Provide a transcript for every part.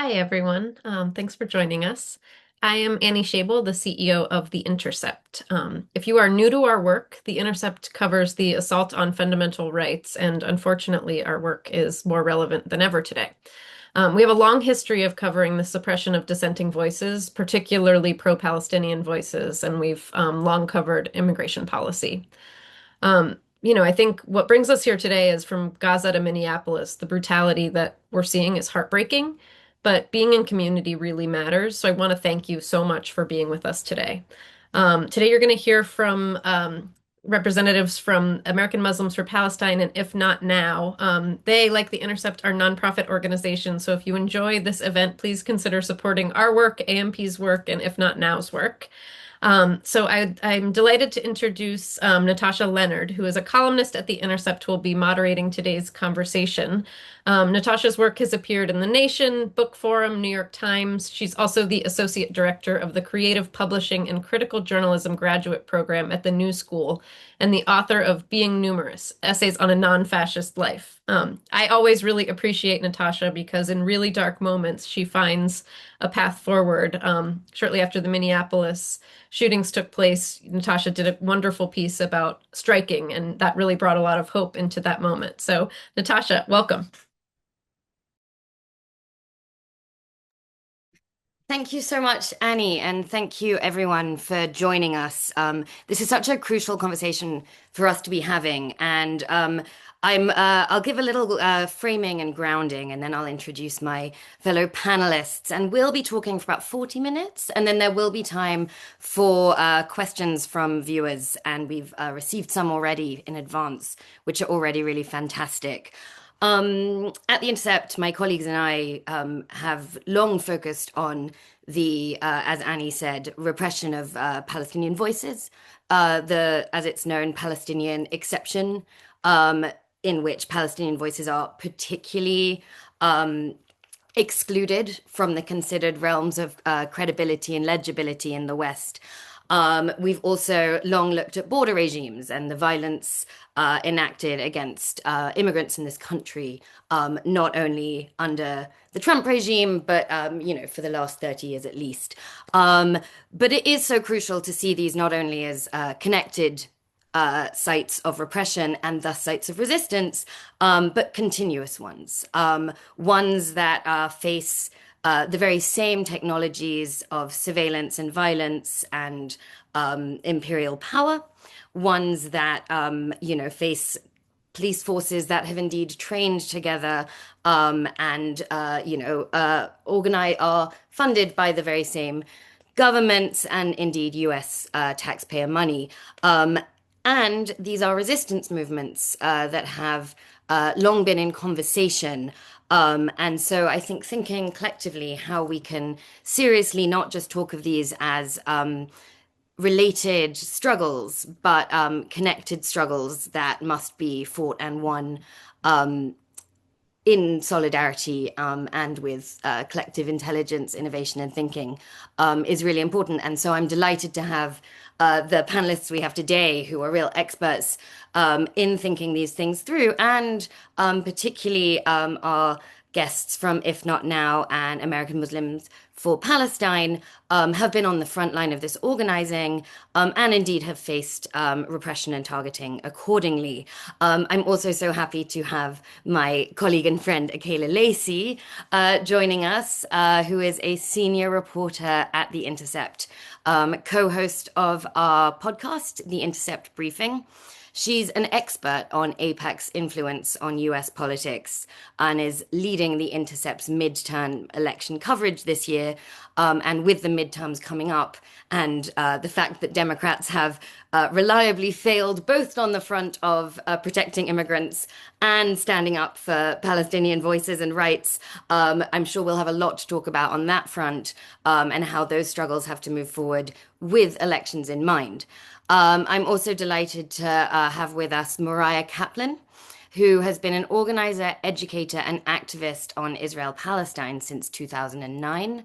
Hi, everyone. Thanks for joining us. I am Annie Shable, the CEO of The Intercept. If you are new to our work, The Intercept covers the assault on fundamental rights, and unfortunately, our work is more relevant than ever today. We have a long history of covering the suppression of dissenting voices, particularly pro-Palestinian voices, and we've long covered immigration policy. I think what brings us here today is from Gaza to Minneapolis. The brutality that we're seeing is heartbreaking, but being in community really matters. So I want to thank you so much for being with us today. Today, you're going to hear from representatives from American Muslims for Palestine and IfNotNow. They, like The Intercept, are nonprofit organizations. So if you enjoy this event, please consider supporting our work, AMP's work, and IfNotNow's work. I'm delighted to introduce Natasha Lennard, who is a columnist at The Intercept, who will be moderating today's conversation. Natasha's work has appeared in The Nation, Book Forum, New York Times. She's also the associate director of the Creative Publishing and Critical Journalism graduate program at the New School and the author of Being Numerous, Essays on a Non-Fascist Life. I always really appreciate Natasha because in really dark moments, she finds a path forward. Shortly after the Minneapolis shootings took place, Natasha did a wonderful piece about striking, and that really brought a lot of hope into that moment. So, Natasha, welcome. Thank you so much, Annie, and thank you everyone for joining us. This is such a crucial conversation for us to be having, and I'll give a little framing and grounding, and then I'll introduce my fellow panelists, and we'll be talking for about 40 minutes, and then there will be time for questions from viewers, and we've received some already in advance, which are already really fantastic. At The Intercept, my colleagues and I have long focused on as Annie said, repression of Palestinian voices, as it's known, Palestinian exception, in which Palestinian voices are particularly excluded from the considered realms of credibility and legibility in the West. We've also long looked at border regimes and the violence enacted against immigrants in this country, not only under the Trump regime, but for the last 30 years at least. But it is so crucial to see these not only as connected sites of repression and thus sites of resistance, but continuous ones, ones that face the very same technologies of surveillance and violence and imperial power, ones that face police forces that have indeed trained together and organize are funded by the very same governments and indeed US taxpayer money. And these are resistance movements that have long been in conversation. And so I think thinking collectively how we can seriously not just talk of these as related struggles, but connected struggles that must be fought and won in solidarity and with collective intelligence, innovation, and thinking is really important. And so I'm delighted to have the panelists we have today who are real experts in thinking these things through, and particularly our guests from IfNotNow and American Muslims for Palestine have been on the front line of this organizing and indeed have faced repression and targeting accordingly. I'm also so happy to have my colleague and friend Akela Lacy joining us, who is a senior reporter at The Intercept, co-host of our podcast, The Intercept Briefing. She's an expert on AIPAC's influence on US politics and is leading The Intercept's midterm election coverage this year. And with the midterms coming up and the fact that Democrats have reliably failed both on the front of protecting immigrants and standing up for Palestinian voices and rights, I'm sure we'll have a lot to talk about on that front and how those struggles have to move forward with elections in mind. I'm also delighted to have with us Morriah Kaplan, who has been an organizer, educator, and activist on Israel-Palestine since 2009.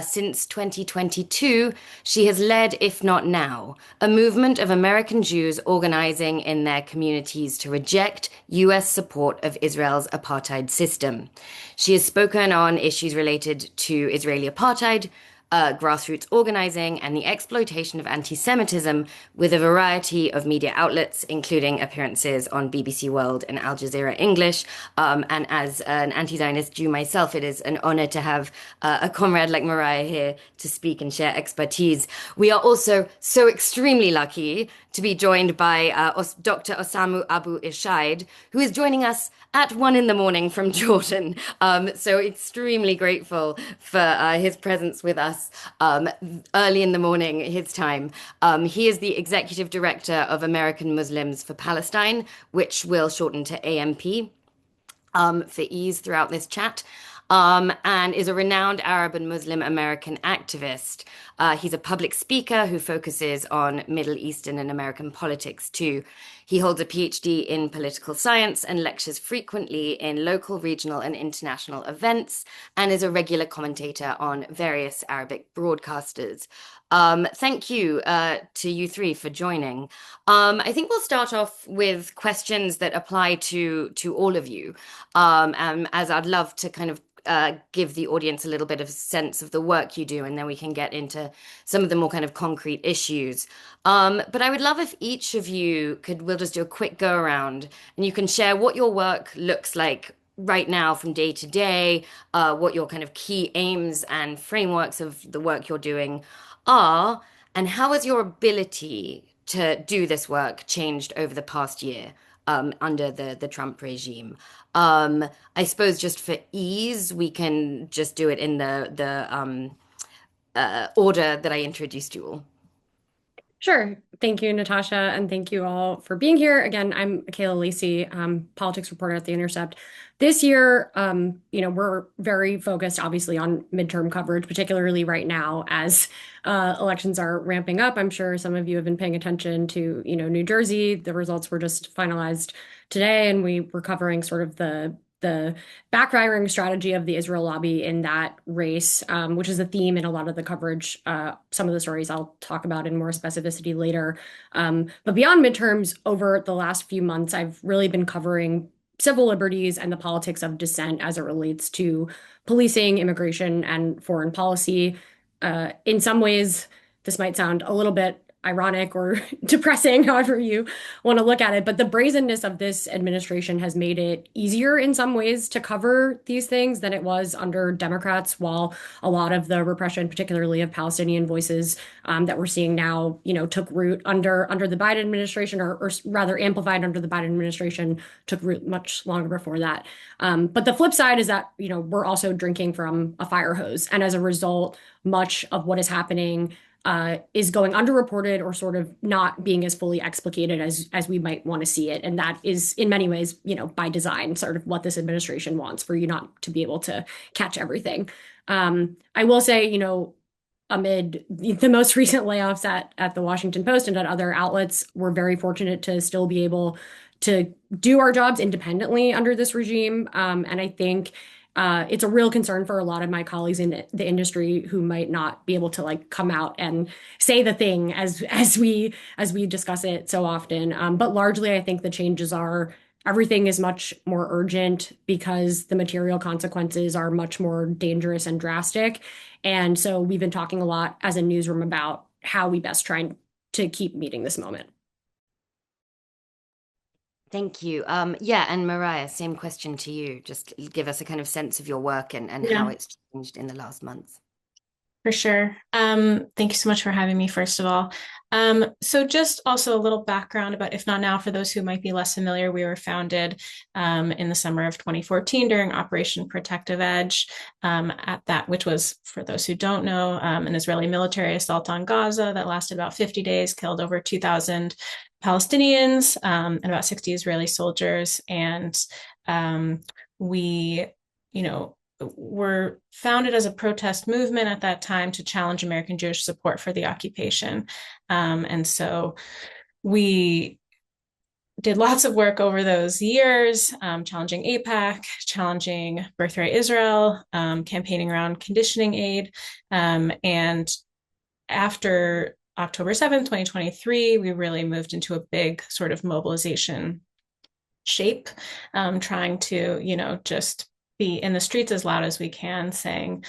Since 2022, she has led IfNotNow, a movement of American Jews organizing in their communities to reject U.S. support of Israel's apartheid system. She has spoken on issues related to Israeli apartheid, grassroots organizing, and the exploitation of anti-Semitism with a variety of media outlets, including appearances on BBC World and Al Jazeera English. And as an anti-Zionist Jew myself, it is an honor to have a comrade like Morriah here to speak and share expertise. We are also so extremely lucky to be joined by Dr. Osama Abu Irshaid, who is joining us at 1 in the morning from Jordan. So extremely grateful for his presence with us early in the morning, his time. He is the executive director of American Muslims for Palestine, which will shorten to AMP for ease throughout this chat. And is a renowned Arab and Muslim American activist. He's a public speaker who focuses on Middle Eastern and American politics too. He holds a PhD in political science and lectures frequently in local, regional, and international events, and is a regular commentator on various Arabic broadcasters. Thank you to you three for joining. I think we'll start off with questions that apply to all of you, as I'd love to kind of give the audience a little bit of a sense of the work you do, and then we can get into some of the more kind of concrete issues. But I would love if each of you we'll just do a quick go around and you can share what your work looks like right now from day to day, what your kind of key aims and frameworks of the work you're doing are, and how has your ability to do this work changed over the past year under the Trump regime. I suppose just for ease, we can just do it in the order that I introduced you all. Sure. Thank you, Natasha, and thank you all for being here. Again, I'm Akela Lacy, politics reporter at The Intercept. This year, we're very focused, obviously, on midterm coverage, particularly right now as elections are ramping up. I'm sure some of you have been paying attention to, New Jersey. The results were just finalized today, and we were covering sort of the backfiring strategy of the Israel lobby in that race, which is a theme in a lot of the coverage. Some of the stories I'll talk about in more specificity later. But beyond midterms, over the last few months, I've really been covering civil liberties and the politics of dissent as it relates to policing, immigration, and foreign policy. In some ways, this might sound a little bit ironic or depressing, however you want to look at it. But the brazenness of this administration has made it easier in some ways to cover these things than it was under Democrats, while a lot of the repression, particularly of Palestinian voices that we're seeing now, took root under the Biden administration, or rather amplified under the Biden administration, took root much longer before that. But the flip side is that, we're also drinking from a fire hose. And as a result, much of what is happening is going underreported or sort of not being as fully explicated as we might want to see it. And that is in many ways, by design, sort of what this administration wants, for you not to be able to catch everything. I will say, amid the most recent layoffs at the Washington Post and at other outlets, we're very fortunate to still be able to do our jobs independently under this regime. And I think it's a real concern for a lot of my colleagues in the industry who might not be able to come out and say the thing as we discuss it so often. But largely, I think the changes are everything is much more urgent because the material consequences are much more dangerous and drastic. And so we've been talking a lot as a newsroom about how we best try to keep meeting this moment. Thank you. Yeah, and Morriah, same question to you. Just give us a kind of sense of your work and how it's changed in the last months. For sure. Thank you so much for having me, first of all. So just also a little background about IfNotNow for those who might be less familiar. We were founded in the summer of 2014 during Operation Protective Edge, which was, for those who don't know, an Israeli military assault on Gaza that lasted about 50 days, killed over 2,000 Palestinians and about 60 Israeli soldiers. And we, were founded as a protest movement at that time to challenge American Jewish support for the occupation. And so we did lots of work over those years, challenging AIPAC, challenging Birthright Israel, campaigning around conditioning aid. And after October 7th, 2023, we really moved into a big sort of mobilization shape, trying to, just be in the streets as loud as we can, saying,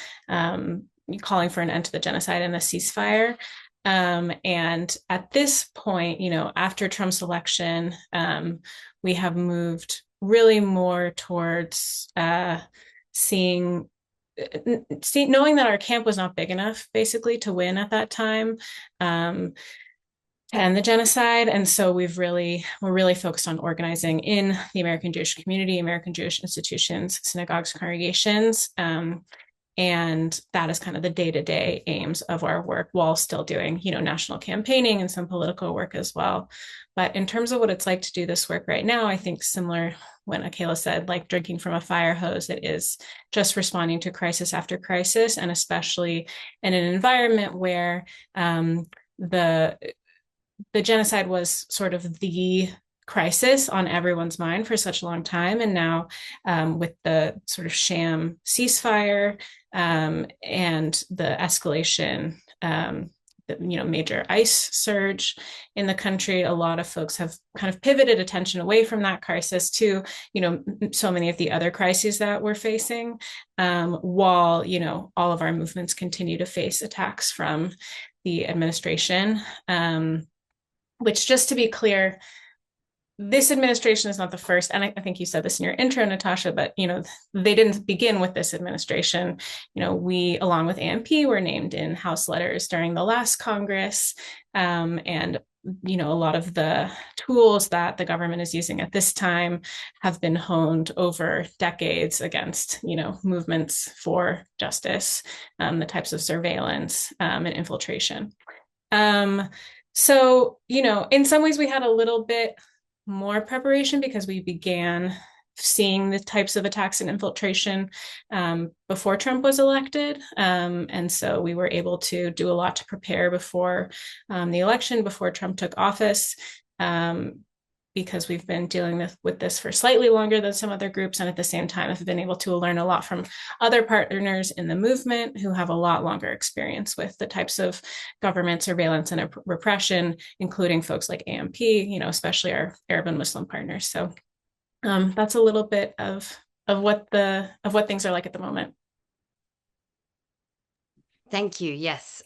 calling for an end to the genocide and a ceasefire. And at this point, after Trump's election, we have moved really more towards knowing that our camp was not big enough, basically, to win at that time. And the genocide. And so we're really focused on organizing in the American Jewish community, American Jewish institutions, synagogues, congregations. And that is kind of the day-to-day aims of our work, while still doing, national campaigning and some political work as well. But in terms of what it's like to do this work right now, I think similar when Akela said, like drinking from a fire hose, it is just responding to crisis after crisis, and especially in an environment where the genocide was sort of the crisis on everyone's mind for such a long time. And now with the sort of sham ceasefire and the escalation, major ICE surge in the country, a lot of folks have kind of pivoted attention away from that crisis to, so many of the other crises that we're facing, while, all of our movements continue to face attacks from the administration. Which, just to be clear, this administration is not the first, and I think you said this in your intro, Natasha, but, they didn't begin with this administration. We, along with AMP, were named in House letters during the last Congress, and, a lot of the tools that the government is using at this time have been honed over decades against, movements for justice, the types of surveillance and infiltration. So, in some ways we had a little bit more preparation because we began seeing the types of attacks and infiltration before Trump was elected. And so we were able to do a lot to prepare before the election, before Trump took office, because we've been dealing with this for slightly longer than some other groups, and at the same time have been able to learn a lot from other partners in the movement who have a lot longer experience with the types of government surveillance and repression, including folks like AMP, especially our Arab and Muslim partners. So that's a little bit of what things are like at the moment. Thank you. Yes.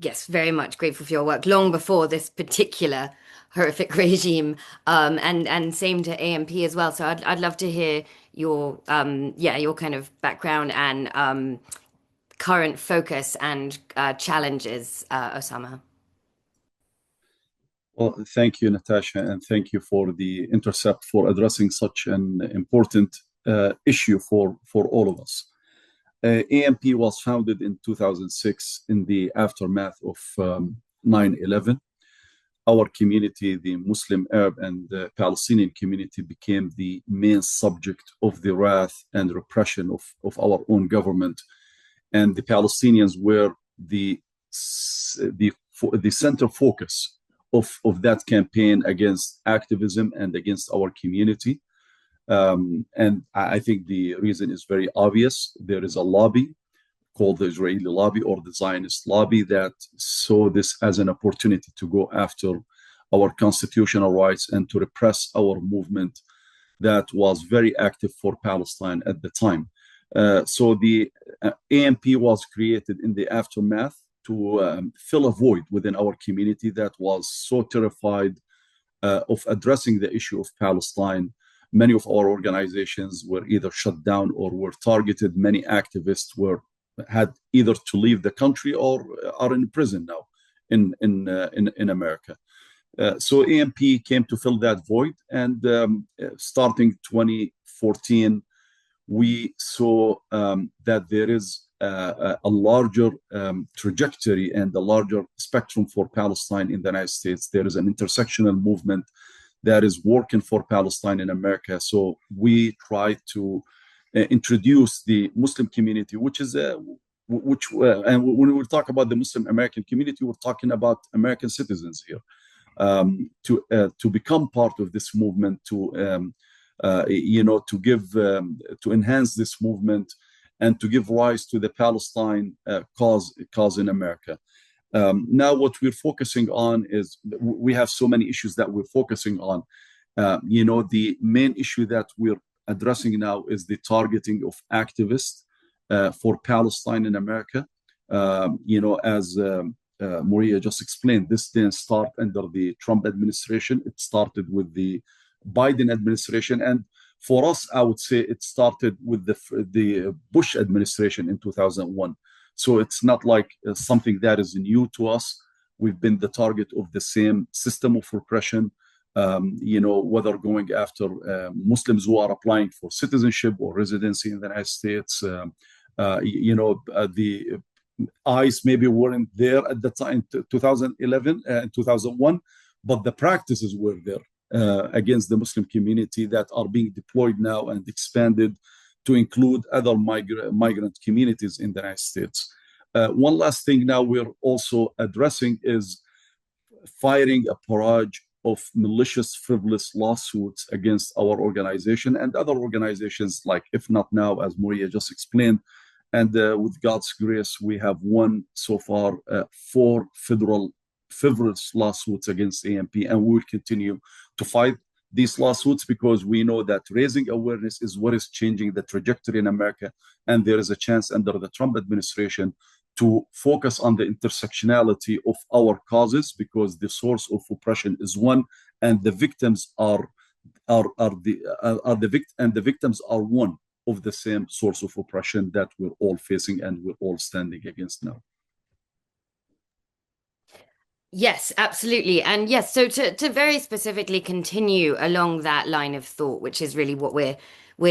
Yes, very much grateful for your work long before this particular horrific regime, and same to AMP as well. So I'd love to hear your kind of background and current focus and challenges, Osama. Well, thank you, Natasha, and thank you for the Intercept for addressing such an important issue for all of us. AMP was founded in 2006 in the aftermath of 9/11. Our community, the Muslim, Arab, and the Palestinian community, became the main subject of the wrath and repression of our own government. And the Palestinians were the center focus of that campaign against activism and against our community. And I think the reason is very obvious. There is a lobby called the Israeli lobby or the Zionist lobby that saw this as an opportunity to go after our constitutional rights and to repress our movement that was very active for Palestine at the time. So the AMP was created in the aftermath to fill a void within our community that was so terrified of addressing the issue of Palestine. Many of our organizations were either shut down or were targeted. Many activists had either to leave the country or are in prison now in America. So AMP came to fill that void, and starting 2014, we saw that there is a larger trajectory and a larger spectrum for Palestine in the United States. There is an intersectional movement that is working for Palestine in America. So we try to introduce the Muslim community, and when we talk about the Muslim American community, we're talking about American citizens here. to become part of this movement, to give to enhance this movement and to give rise to the Palestine cause in America. Now, what we're focusing on is we have so many issues that we're focusing on. The main issue that we're addressing now is the targeting of activists for Palestine in America. As Morriah just explained, this didn't start under the Trump administration. It started with the Biden administration. And for us, I would say it started with the Bush administration in 2001. So it's not like something that is new to us. We've been the target of the same system of repression, whether going after Muslims who are applying for citizenship or residency in the United States. The ICE maybe weren't there at the time, 2011 and 2001, but the practices were there against the Muslim community that are being deployed now and expanded to include other migrant communities in the United States. One last thing now we're also addressing is firing a barrage of malicious, frivolous lawsuits against our organization and other organizations like IfNotNow, as Morriah just explained. And with God's grace, we have won so far 4 federal frivolous lawsuits against AMP, and we will continue to fight these lawsuits because we know that raising awareness is what is changing the trajectory in America. And there is a chance under the Trump administration to focus on the intersectionality of our causes because the source of oppression is one, and the victims are the victims are one of the same source of oppression that we're all facing and we're all standing against now. Yes, absolutely. And yes, so to very specifically continue along that line of thought, which is really what we're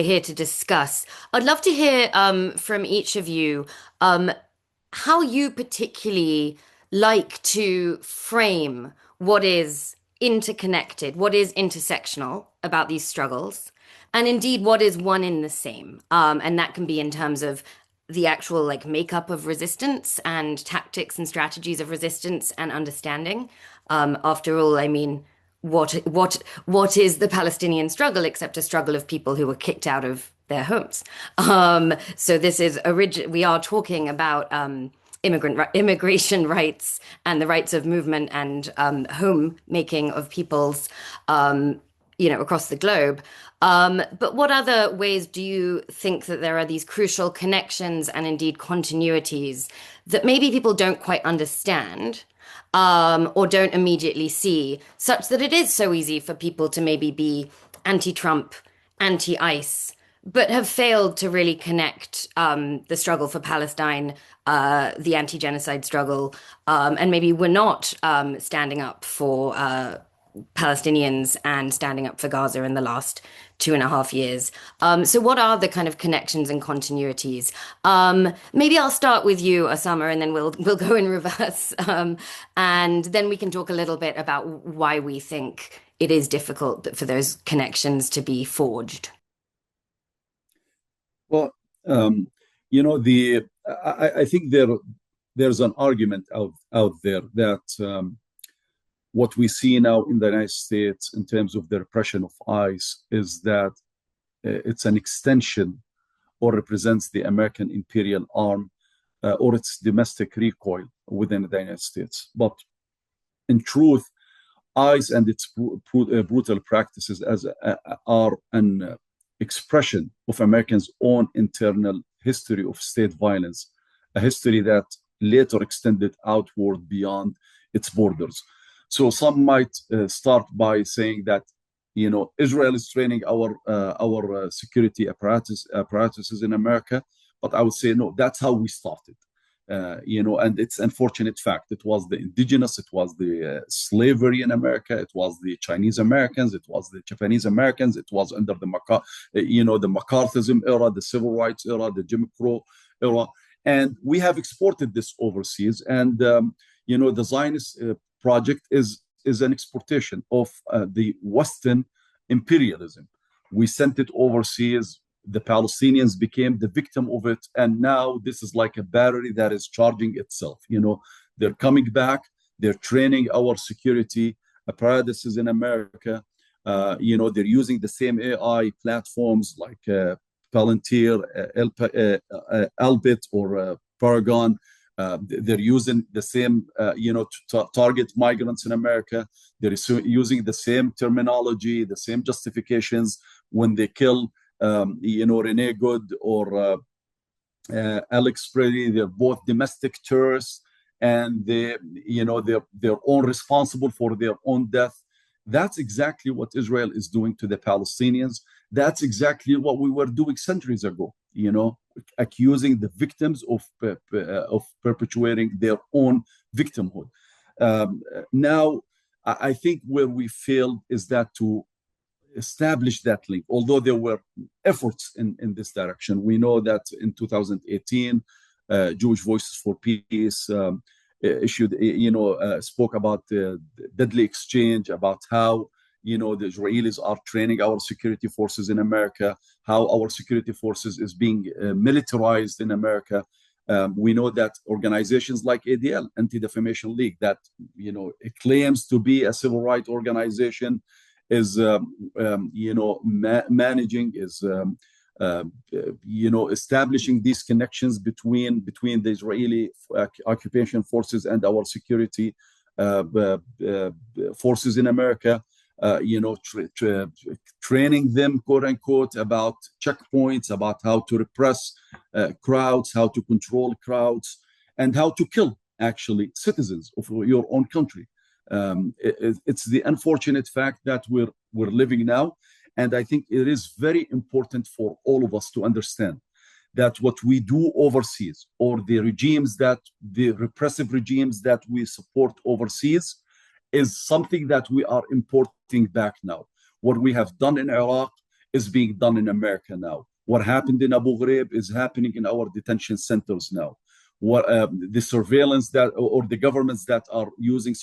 here to discuss, I'd love to hear from each of you how you particularly like to frame what is interconnected, what is intersectional about these struggles, and indeed what is one in the same. And that can be in terms of the actual makeup of resistance and tactics and strategies of resistance and understanding. After all, I mean, what is the Palestinian struggle except a struggle of people who were kicked out of their homes? So this is we are talking about immigration rights and the rights of movement and home making of peoples across the globe. But what other ways do you think that there are these crucial connections and indeed continuities that maybe people don't quite understand or don't immediately see, such that it is so easy for people to maybe be anti-Trump, anti-ICE, but have failed to really connect the struggle for Palestine, the anti-genocide struggle, and maybe we're not standing up for Palestinians and standing up for Gaza in the last 2.5 years. So what are the kind of connections and continuities? Maybe I'll start with you, Osama, and then we'll go in reverse. And then we can talk a little bit about why we think it is difficult for those connections to be forged. Well, I think there's an argument out there that what we see now in the United States in terms of the repression of ICE is that it's an extension or represents the American imperial arm or its domestic recoil within the United States. But in truth, ICE and its brutal practices are an expression of Americans' own internal history of state violence, a history that later extended outward beyond its borders. So some might start by saying that, Israel is training our security apparatuses in America, but I would say no, that's how we started. And it's unfortunate fact. It was the indigenous, it was the slavery in America, it was the Chinese Americans, it was the Japanese Americans, it was under the McCarthyism era, the civil rights era, the Jim Crow era, and we have exported this overseas. And the Zionist project is an exportation of the Western imperialism. We sent it overseas. The Palestinians became the victim of it. And now this is like a battery that is charging itself. They're coming back. They're training our security paradises in America. They're using the same AI platforms like Palantir, Albit, or Paragon. They're using the same, to target migrants in America. They're using the same terminology, the same justifications when they kill, Renee Good or Alex Brady. They're both domestic terrorists, and they're all responsible for their own death. That's exactly what Israel is doing to the Palestinians. That's exactly what we were doing centuries ago, accusing the victims of perpetuating their own victimhood. Now, I think where we failed is that to establish that link, although there were efforts in this direction. We know that in 2018, Jewish Voices for Peace spoke about the deadly exchange, about how the Israelis are training our security forces in America, how our security forces is being militarized in America. We know that organizations like ADL, Anti-Defamation League, that it claims to be a civil rights organization, is managing, is establishing these connections between the Israeli occupation forces and our security forces in America. Training them, quote unquote, about checkpoints, about how to repress crowds, how to control crowds, and how to kill actually citizens of your own country. It's the unfortunate fact that we're living now, and I think it is very important for all of us to understand that what we do overseas, or the repressive regimes that we support overseas, is something that we are importing back now. What we have done in Iraq is being done in America now. What happened in Abu Ghraib is happening in our detention centers now. What the surveillance or the governments that are using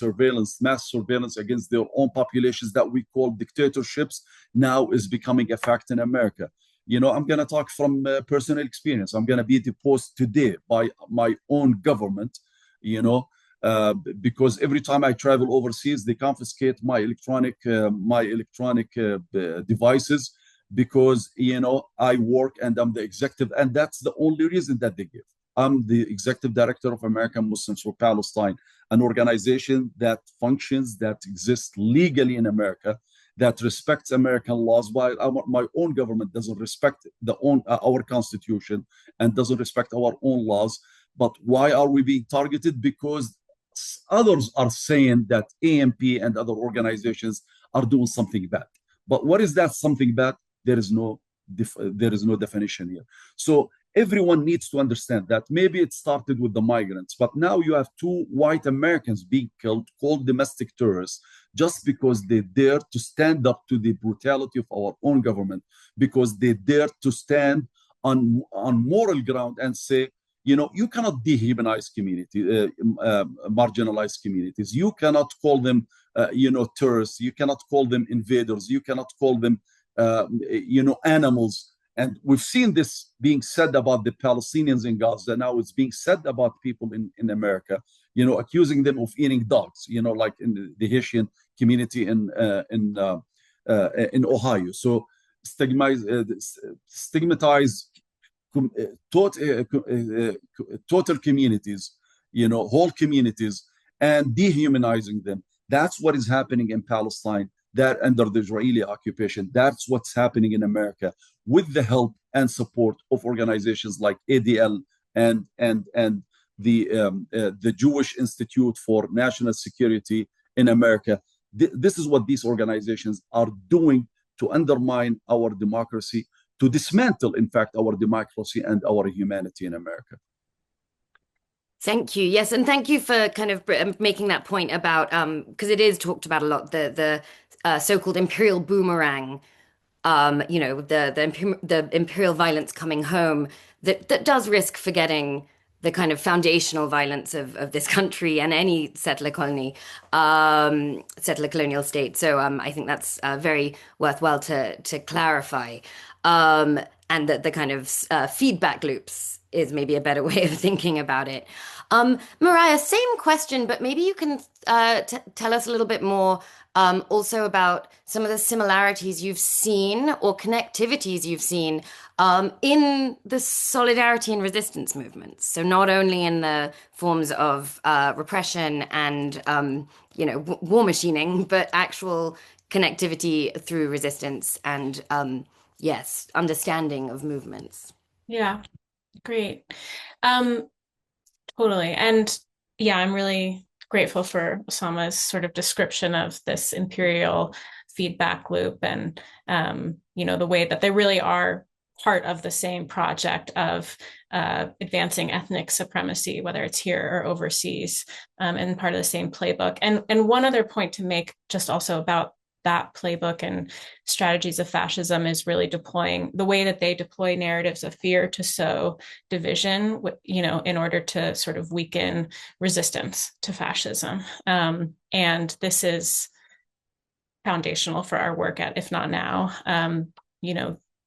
mass surveillance against their own populations that we call dictatorships, now is becoming a fact in America. I'm going to talk from personal experience. I'm going to be deposed today by my own government, because every time I travel overseas, they confiscate my electronic devices, because I work and I'm the executive, and that's the only reason that they give. I'm the executive director of American Muslims for Palestine, an organization that functions, that exists legally in America, that respects American laws, while my own government doesn't respect our constitution and doesn't respect our own laws. But why are we being targeted? Because others are saying that AMP and other organizations are doing something bad. But what is that something bad? There is no definition here. So everyone needs to understand that maybe it started with the migrants, but now you have two white Americans being killed, called domestic terrorists, just because they dare to stand up to the brutality of our own government, because they dare to stand on moral ground and say, you cannot dehumanize marginalized communities. You cannot call them, terrorists. You cannot call them invaders. You cannot call them, animals. And we've seen this being said about the Palestinians in Gaza. Now it's being said about people in America, accusing them of eating dogs, like in the Haitian community in Ohio. So stigmatize total communities, whole communities, and dehumanizing them. That's what is happening in Palestine, that under the Israeli occupation. That's what's happening in America, with the help and support of organizations like ADL and the Jewish Institute for National Security in America. This is what these organizations are doing to undermine our democracy, to dismantle, in fact, our democracy and our humanity in America. Thank you. Yes, and thank you for kind of making that point about, because it is talked about a lot, the so-called imperial boomerang, the imperial violence coming home that does risk forgetting the kind of foundational violence of this country and any settler colonial state. So I think that's very worthwhile to clarify. And that the kind of feedback loops is maybe a better way of thinking about it. Morriah, same question, but maybe you can tell us a little bit more also about some of the similarities you've seen or connectivities you've seen in the solidarity and resistance movements. So not only in the forms of repression and war machining, but actual connectivity through resistance and yes, understanding of movements. Yeah, great. Um, Totally. And yeah, I'm really grateful for Osama's sort of description of this imperial feedback loop and the way that they really are part of the same project of advancing ethnic supremacy, whether it's here or overseas, and part of the same playbook. And one other point to make just also about that playbook and strategies of fascism is really deploying the way that they deploy narratives of fear to sow division, in order to sort of weaken resistance to fascism. And this is foundational for our work at IfNotNow.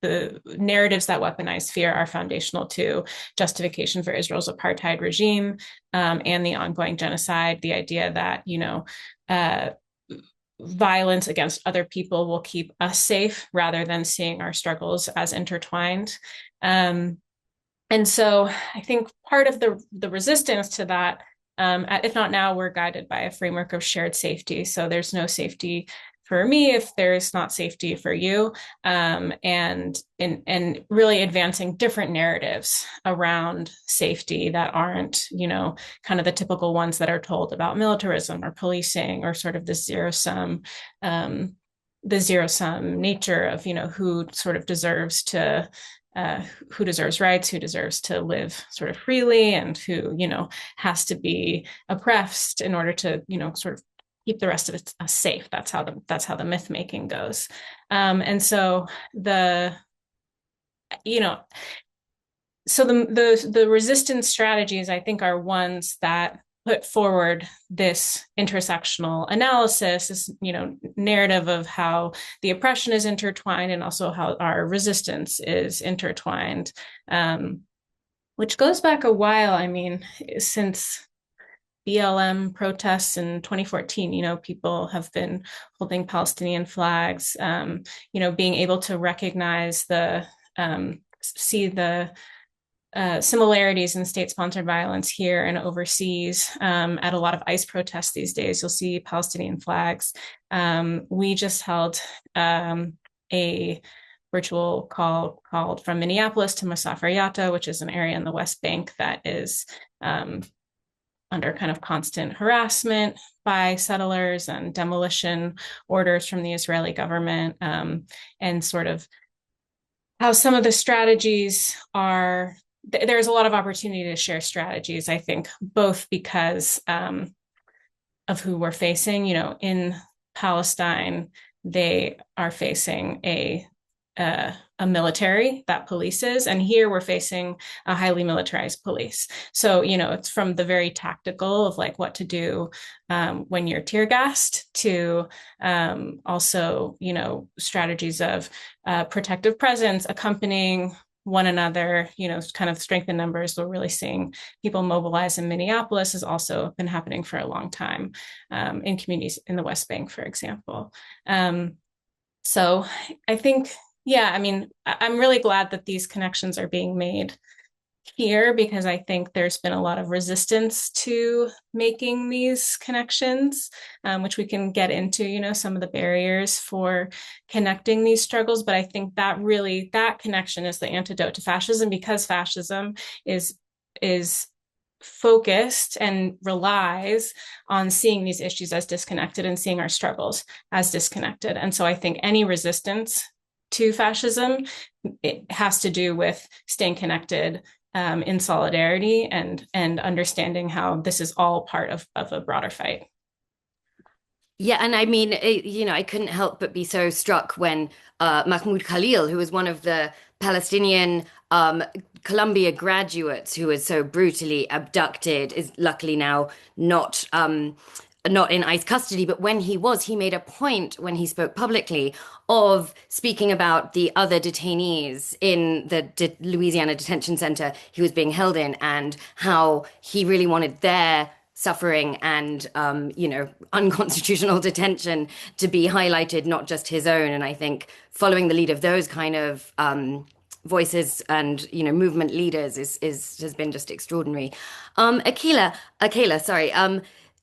The narratives that weaponize fear are foundational to justification for Israel's apartheid regime and the ongoing genocide. The idea that, violence against other people will keep us safe rather than seeing our struggles as intertwined. And so I think part of the resistance to that, at IfNotNow, we're guided by a framework of shared safety. So there's no safety for me if there's not safety for you, and really advancing different narratives around safety that aren't, kind of the typical ones that are told about militarism or policing or sort of the zero-sum nature of, who sort of deserves to who deserves rights, who deserves to live sort of freely, and who, has to be oppressed in order to, sort of keep the rest of it safe. That's how the myth making goes. And so the resistance strategies, I think, are ones that put forward this intersectional analysis, this narrative of how the oppression is intertwined and also how our resistance is intertwined, which goes back a while. I mean, since BLM protests in 2014, people have been holding Palestinian flags, being able to recognize see the similarities in state-sponsored violence here and overseas. At a lot of ICE protests these days, you'll see Palestinian flags. We just held a virtual call called From Minneapolis to Masafer Yatta, which is an area in the West Bank that is under kind of constant harassment by settlers and demolition orders from the Israeli government, and sort of how some of the strategies are, there's a lot of opportunity to share strategies, I think, both because of who we're facing. In Palestine, they are facing a military that polices, and here we're facing a highly militarized police. So, it's from the very tactical of like what to do when you're tear gassed to also, strategies of protective presence, accompanying one another, kind of strength in numbers. We're really seeing people mobilize in Minneapolis has also been happening for a long time in communities in the West Bank, for example. So I think, yeah, I mean, I'm really glad that these connections are being made here, because I think there's been a lot of resistance to making these connections, which we can get into, some of the barriers for connecting these struggles. But I think that connection is the antidote to fascism, because fascism is focused and relies on seeing these issues as disconnected and seeing our struggles as disconnected. And so I think any resistance to fascism, it has to do with staying connected in solidarity and understanding how this is all part of a broader fight. Yeah, and I mean, I couldn't help but be so struck when Mahmoud Khalil, who was one of the Palestinian Columbia graduates who was so brutally abducted, is luckily now not not in ICE custody, but when he was, he made a point when he spoke publicly of speaking about the other detainees in the Louisiana detention center he was being held in, and how he really wanted their suffering and, unconstitutional detention to be highlighted, not just his own. And I think following the lead of those kind of voices and movement leaders has been just extraordinary. Akela, sorry.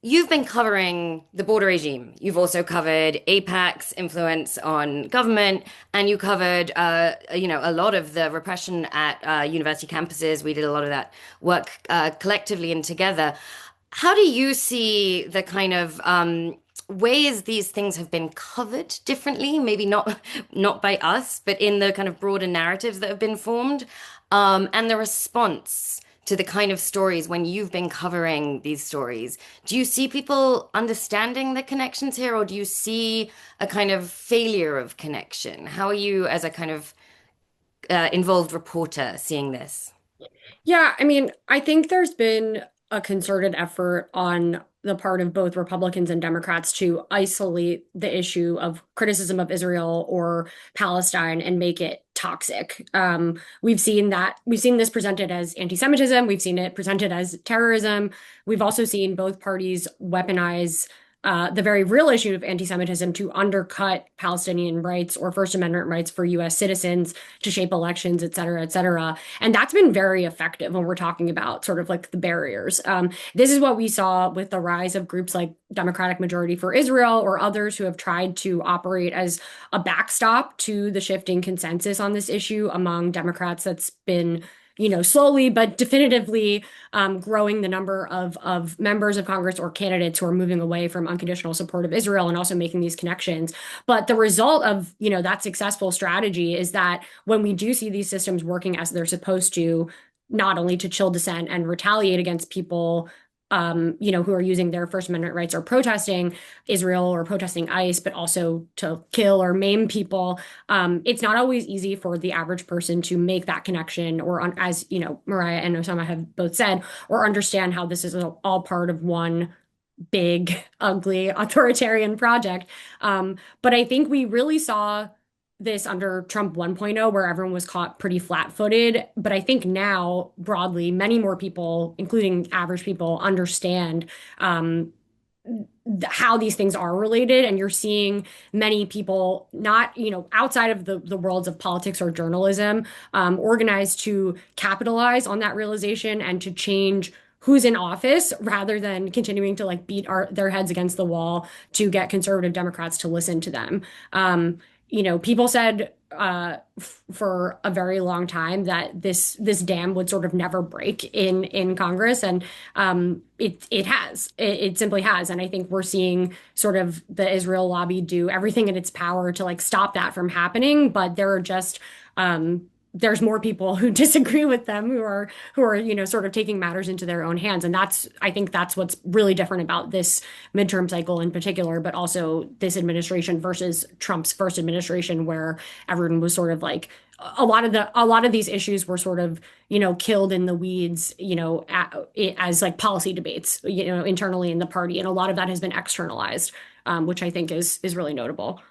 You've been covering the border regime. You've also covered AIPAC's influence on government, and you covered, a lot of the repression at university campuses. We did a lot of that work collectively and together. How do you see the kind of ways these things have been covered differently? Maybe not by us, but in the kind of broader narratives that have been formed, and the response to the kind of stories when you've been covering these stories. Do you see people understanding the connections here, or do you see a kind of failure of connection? How are you, as a kind of involved reporter, seeing this? Yeah, I mean, I think there's been a concerted effort on the part of both Republicans and Democrats to isolate the issue of criticism of Israel or Palestine and make it toxic. We've seen this presented as anti-Semitism. We've seen it presented as terrorism. We've also seen both parties weaponize the very real issue of anti-Semitism to undercut Palestinian rights or First Amendment rights for U.S. citizens to shape elections, et cetera, et cetera. And that's been very effective when we're talking about sort of like the barriers. This is what we saw with the rise of groups like Democratic Majority for Israel or others who have tried to operate as a backstop to the shifting consensus on this issue among Democrats that's been slowly but definitively growing the number of members of Congress or candidates who are moving away from unconditional support of Israel and also making these connections. But the result of, that successful strategy is that when we do see these systems working as they're supposed to, not only to chill dissent and retaliate against people who are using their First Amendment rights or protesting Israel or protesting ICE, but also to kill or maim people. It's not always easy for the average person to make that connection or, as Morriah and Osama have both said, or understand how this is all part of one big, ugly, authoritarian project. But I think we really saw this under Trump 1.0, where everyone was caught pretty flat-footed. But I think now, broadly, many more people, including average people, understand how these things are related. And you're seeing many people not, outside of the worlds of politics or journalism, organized to capitalize on that realization and to change who's in office rather than continuing to beat their heads against the wall to get conservative Democrats to listen to them. People said for a very long time that this dam would sort of never break in Congress, and it has. It simply has, and I think we're seeing sort of the Israel lobby do everything in its power to stop that from happening. But there are just there's more people who disagree with them who are sort of taking matters into their own hands, and I think that's what's really different about this midterm cycle in particular, but also this administration versus Trump's first administration, where everyone was sort of a lot of these issues were sort of killed in the weeds as policy debates internally in the party, and a lot of that has been externalized, which I think is really notable.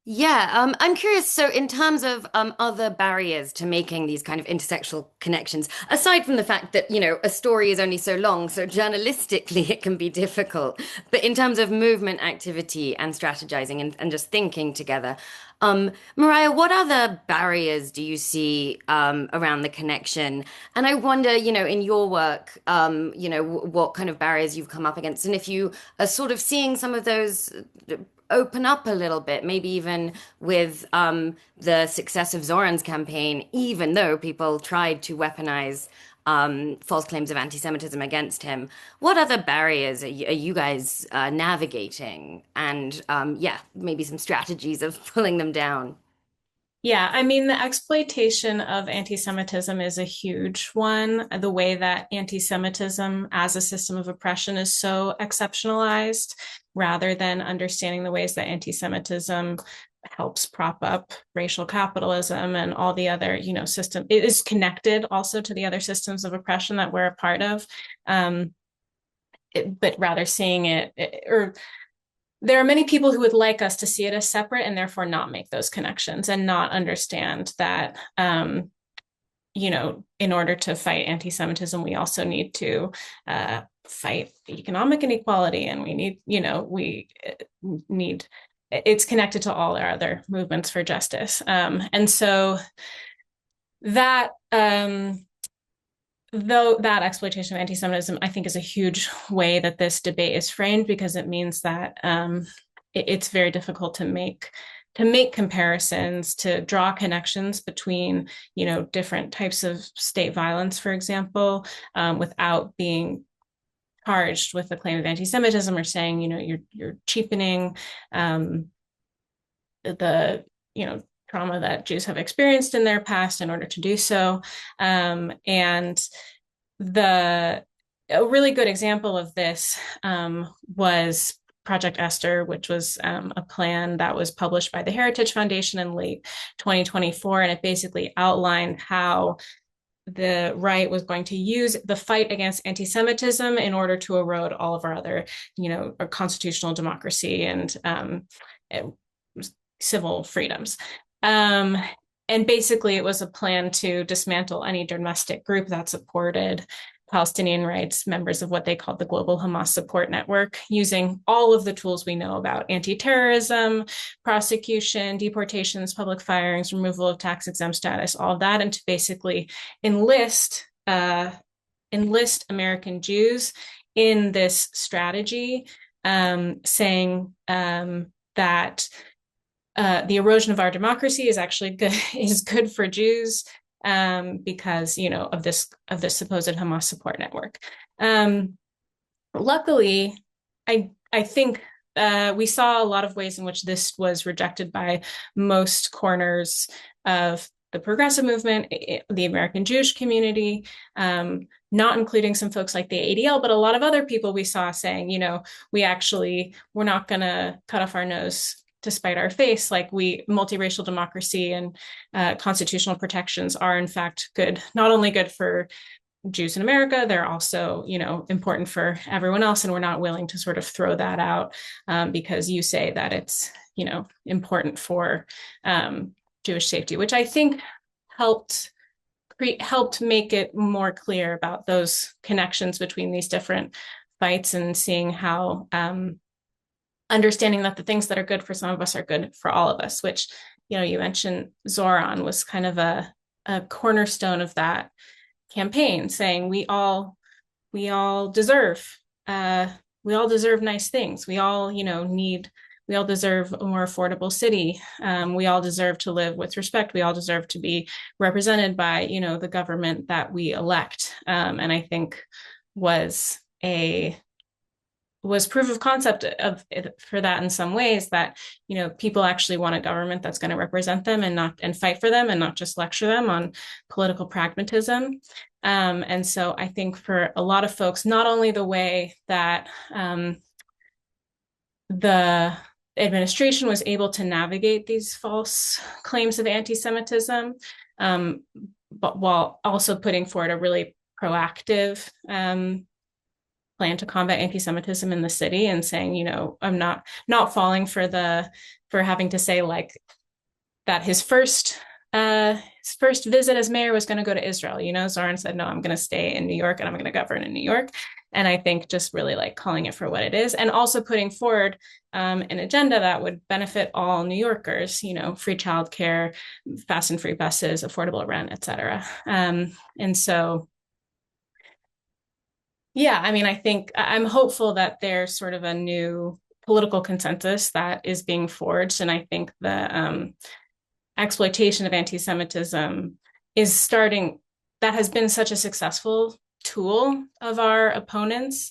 Yeah, I'm curious. So, in terms of other barriers to making these kind of intersectional connections, aside from the fact that, a story is only so long, so journalistically it can be difficult. But in terms of movement activity and strategizing and just thinking together, Morriah, what other barriers do you see around the connection? And I wonder, in your work, what kind of barriers you've come up against, and if you are sort of seeing some of those open up a little bit, maybe even with the success of Zoran's campaign, even though people tried to weaponize false claims of anti-Semitism against him. What other barriers are you guys navigating? And maybe some strategies of pulling them down. Yeah, I mean, the exploitation of anti-Semitism is a huge one. The way that anti-Semitism as a system of oppression is so exceptionalized, rather than understanding the ways that anti-Semitism helps prop up racial capitalism and all the other, system. It is connected also to the other systems of oppression that we're a part of. but rather seeing it, or there are many people who would like us to see it as separate and therefore not make those connections and not understand that, in order to fight anti-Semitism, we also need to fight economic inequality, and we need it's connected to all our other movements for justice. And so that, though that exploitation of anti-Semitism, I think, is a huge way that this debate is framed, because it means that it's very difficult to make comparisons, to draw connections between, different types of state violence, for example, without being charged with the claim of anti-Semitism, or saying, you're cheapening the trauma that Jews have experienced in their past in order to do so. And a really good example of this was Project Esther, which was a plan that was published by the Heritage Foundation in late 2024. And it basically outlined how the right was going to use the fight against anti-Semitism in order to erode all of our other, our constitutional democracy and civil freedoms. And basically, it was a plan to dismantle any domestic group that supported Palestinian rights, members of what they called the Global Hamas Support Network, using all of the tools we know about anti-terrorism, prosecution, deportations, public firings, removal of tax-exempt status, all of that, and to basically enlist American Jews in this strategy, saying that the erosion of our democracy is actually good for Jews, because of this supposed Hamas support network. Luckily, I think we saw a lot of ways in which this was rejected by most corners of the progressive movement, the American Jewish community, not including some folks like the ADL, but a lot of other people we saw saying, we're not going to cut off our nose to spite our face. Like, multiracial democracy and constitutional protections are in fact good, not only good for Jews in America, they're also, important for everyone else. And we're not willing to sort of throw that out because you say that it's, important for Jewish safety, which I think helped make it more clear about those connections between these different fights, and seeing how understanding that the things that are good for some of us are good for all of us, which, you mentioned Zoran was kind of a cornerstone of that campaign, saying we all deserve nice things. We all, we all deserve a more affordable city. We all deserve to live with respect. We all deserve to be represented by, the government that we elect. And I think was proof of concept for that in some ways, that people actually want a government that's going to represent them and fight for them, and not just lecture them on political pragmatism. And so I think for a lot of folks, not only the way that the administration was able to navigate these false claims of anti-Semitism, but while also putting forward a really proactive plan to combat anti-Semitism in the city, and saying, I'm not falling for having to say like that his first visit as mayor was going to go to Israel. Zoran said, no, I'm going to stay in New York and I'm going to govern in New York. And I think just really like calling it for what it is, and also putting forward an agenda that would benefit all New Yorkers, free childcare, fast and free buses, affordable rent, et cetera. And so, yeah, I think I'm hopeful that there's sort of a new political consensus that is being forged. And I think the exploitation of anti-Semitism is starting, that has been such a successful tool of our opponents,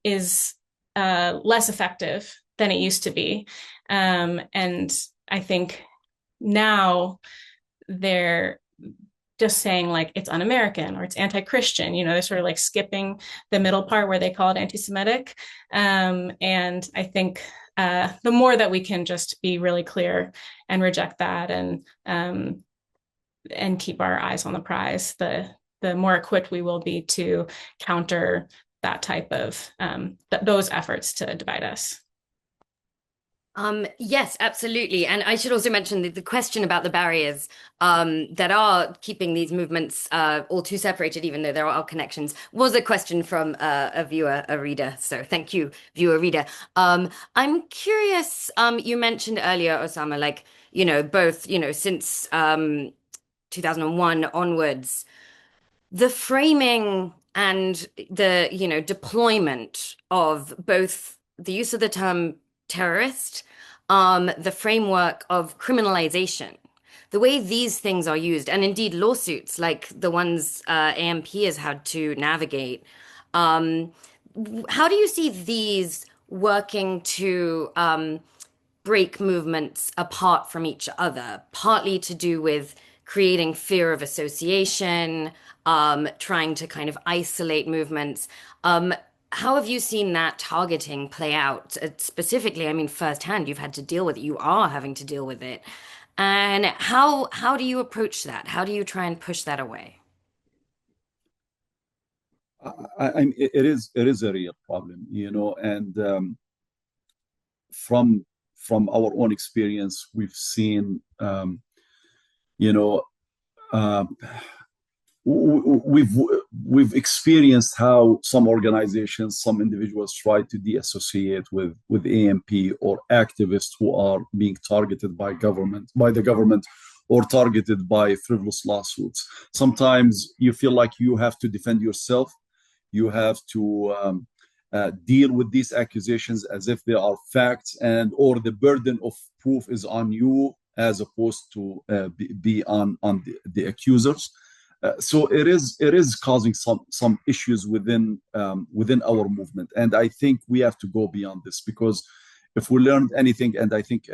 is less effective than it used to be. And I think now they're just saying like it's un-American or it's anti-Christian, they're sort of like skipping the middle part where they call it anti-Semitic. And I think the more that we can just be really clear and reject that, and keep our eyes on the prize, the more equipped we will be to counter that type of those efforts to divide us. Yes, absolutely. And I should also mention the question about the barriers that are keeping these movements all too separated, even though there are connections, was a question from a viewer, a reader. So thank you, viewer, reader. I'm curious, you mentioned earlier, Osama, like, both, since 2001 onwards, the framing and the, deployment of both the use of the term terrorist, the framework of criminalization, the way these things are used, and indeed lawsuits like the ones AMP has had to navigate. How do you see these working to break movements apart from each other, partly to do with creating fear of association, trying to kind of isolate movements? How have you seen that targeting play out? Specifically, I mean, firsthand, you've had to deal with it. You are having to deal with it. And how do you approach that? How do you try and push that away? It is a real problem, and from our own experience, we've seen, you know, um, we've experienced how some organizations, some individuals try to deassociate with AMP or activists who are being targeted by the government, or targeted by frivolous lawsuits. Sometimes you feel like you have to defend yourself. You have to deal with these accusations as if they are facts, and or the burden of proof is on you as opposed to be on the accusers. So it is causing some issues within our movement, and I think we have to go beyond this, because if we learned anything, and I think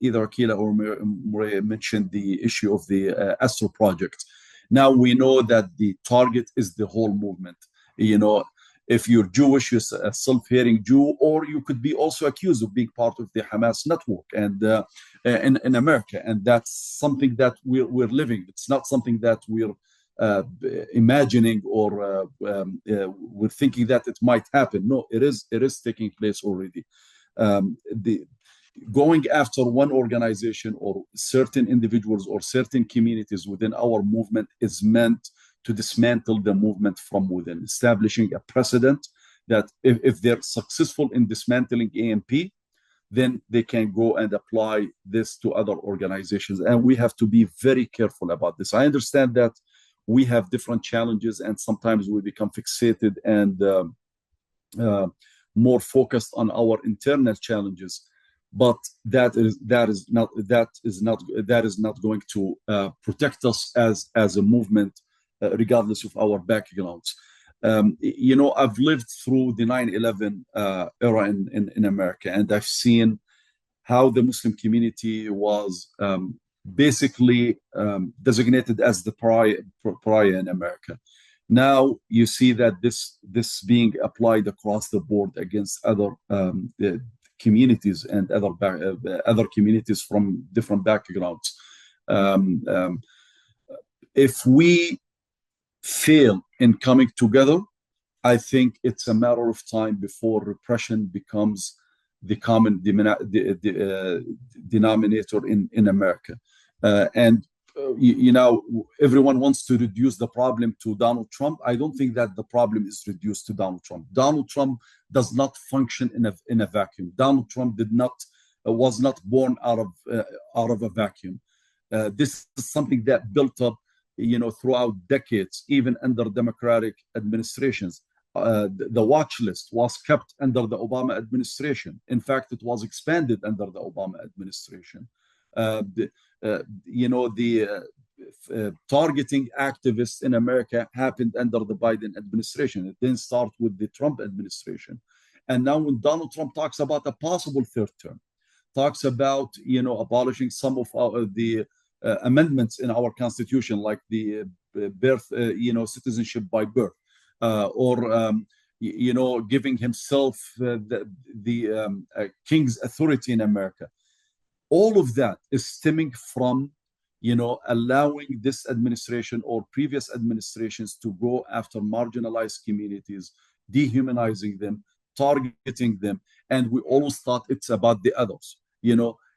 either Akela or Morriah mentioned the issue of the Astro project. Now we know that the target is the whole movement. If you're Jewish, you're a self-hating Jew, or you could be also accused of being part of the Hamas network and in America, and that's something that we're living. It's not something that we're imagining or we're thinking that it might happen. No, it is taking place already. The Going after one organization or certain individuals or certain communities within our movement is meant to dismantle the movement from within, establishing a precedent that if they're successful in dismantling AMP, then they can go and apply this to other organizations. And we have to be very careful about this. I understand that we have different challenges, and sometimes we become fixated and more focused on our internal challenges. But that is not going to protect us as a movement, regardless of our backgrounds. I've lived through the 9/11 era in America, and I've seen how the Muslim community was basically designated as the pariah in America. Now you see that this being applied across the board against other communities and other communities from different backgrounds. If we fail in coming together, I think it's a matter of time before repression becomes the common denominator in America. Everyone wants to reduce the problem to Donald Trump. I don't think that the problem is reduced to Donald Trump. Donald Trump does not function in a vacuum. Donald Trump was not born out of a vacuum. This is something that built up, throughout decades, even under Democratic administrations. The watch list was kept under the Obama administration. In fact, it was expanded under the Obama administration. Targeting activists in America happened under the Biden administration. It didn't start with the Trump administration. And now when Donald Trump talks about a possible third term, talks about, abolishing some of the amendments in our Constitution, like the birth, citizenship by birth, or giving himself the king's authority in America. All of that is stemming from allowing this administration or previous administrations to go after marginalized communities, dehumanizing them, targeting them. And we always thought it's about the others.